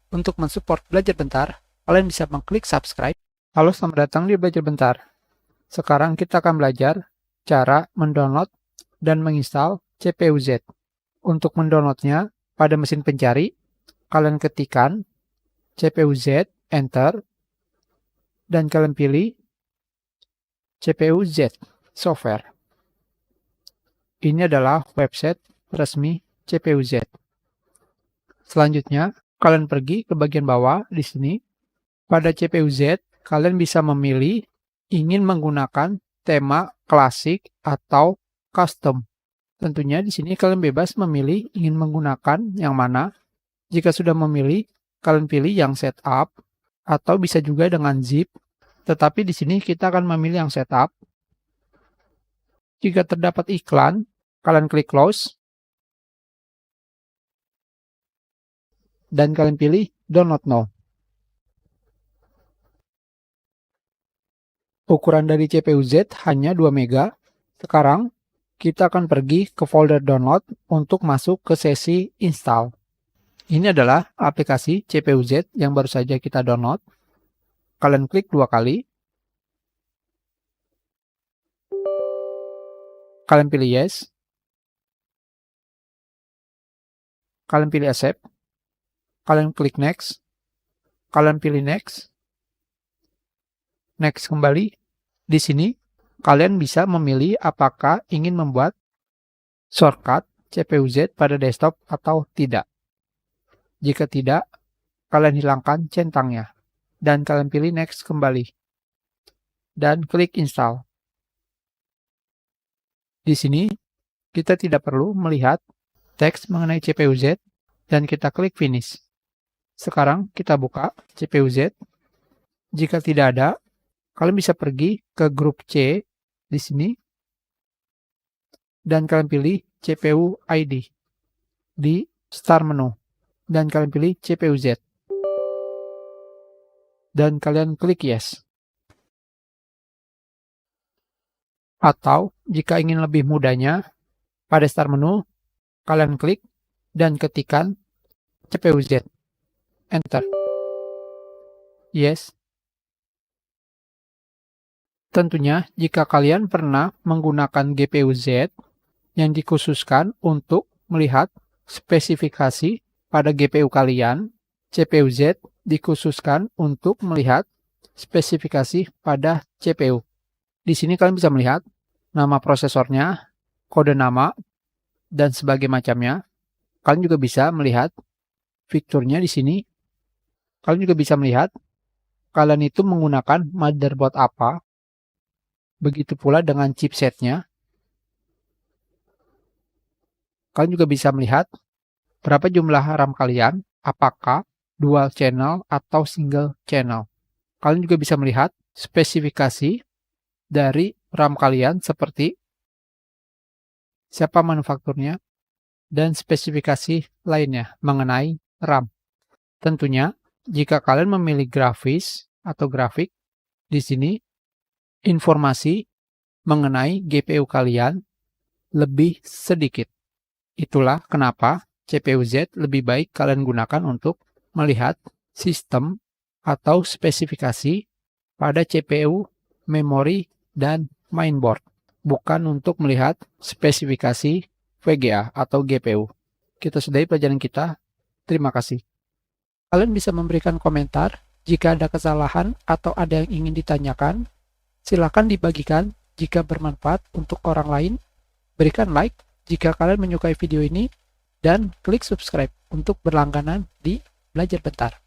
Untuk mensupport Belajar Bentar, kalian bisa mengklik subscribe. Halo, selamat datang di Belajar Bentar. Sekarang kita akan belajar cara mendownload dan menginstal CPU-Z. Untuk mendownloadnya, pada mesin pencari, kalian ketikkan CPU-Z, enter, dan kalian pilih CPU-Z software. Ini adalah website resmi CPU-Z. Selanjutnya, kalian pergi ke bagian bawah di sini. Pada CPU-Z, kalian bisa memilih ingin menggunakan tema klasik atau custom. Tentunya di sini kalian bebas memilih ingin menggunakan yang mana. Jika sudah memilih, kalian pilih yang setup atau bisa juga dengan zip. Tetapi di sini kita akan memilih yang setup. Jika terdapat iklan, kalian klik close. Dan kalian pilih download now. Ukuran dari CPU-Z hanya 2 MB. Sekarang kita akan pergi ke folder download untuk masuk ke sesi install. Ini adalah aplikasi CPU-Z yang baru saja kita download. Kalian klik 2 kali. Kalian pilih yes. Kalian pilih accept. Kalian klik next. Kalian pilih next. Next kembali. Di sini, kalian bisa memilih apakah ingin membuat shortcut CPU-Z pada desktop atau tidak. Jika tidak, kalian hilangkan centangnya. Dan kalian pilih next kembali. Dan klik install. Di sini, kita tidak perlu melihat teks mengenai CPU-Z dan kita klik finish. Sekarang kita buka CPU-Z. Jika tidak ada, kalian bisa pergi ke grup C di sini dan kalian pilih CPU ID di start menu dan kalian pilih CPU-Z dan kalian klik yes. Atau jika ingin lebih mudahnya, pada start menu kalian klik dan ketikkan CPU-Z, enter, yes. Tentunya, jika kalian pernah menggunakan GPU-Z yang dikhususkan untuk melihat spesifikasi pada GPU kalian, CPU-Z dikhususkan untuk melihat spesifikasi pada CPU. Di sini kalian bisa melihat nama prosesornya, kode nama, dan sebagainya macamnya. Kalian juga bisa melihat fiturnya di sini. Kalian juga bisa melihat kalian itu menggunakan motherboard apa. Begitu pula dengan chipsetnya. Kalian juga bisa melihat berapa jumlah RAM kalian, apakah dual channel atau single channel. Kalian juga bisa melihat spesifikasi dari RAM kalian seperti siapa manufakturnya dan spesifikasi lainnya mengenai RAM. Tentunya, jika kalian memilih grafis atau grafik, di sini informasi mengenai GPU kalian lebih sedikit. Itulah kenapa CPU-Z lebih baik kalian gunakan untuk melihat sistem atau spesifikasi pada CPU, memori, dan mainboard. Bukan untuk melihat spesifikasi VGA atau GPU. Kita sudahi pelajaran kita. Terima kasih. Kalian bisa memberikan komentar jika ada kesalahan atau ada yang ingin ditanyakan. Silakan dibagikan jika bermanfaat untuk orang lain. Berikan like jika kalian menyukai video ini dan klik subscribe untuk berlangganan di Belajar Bentar.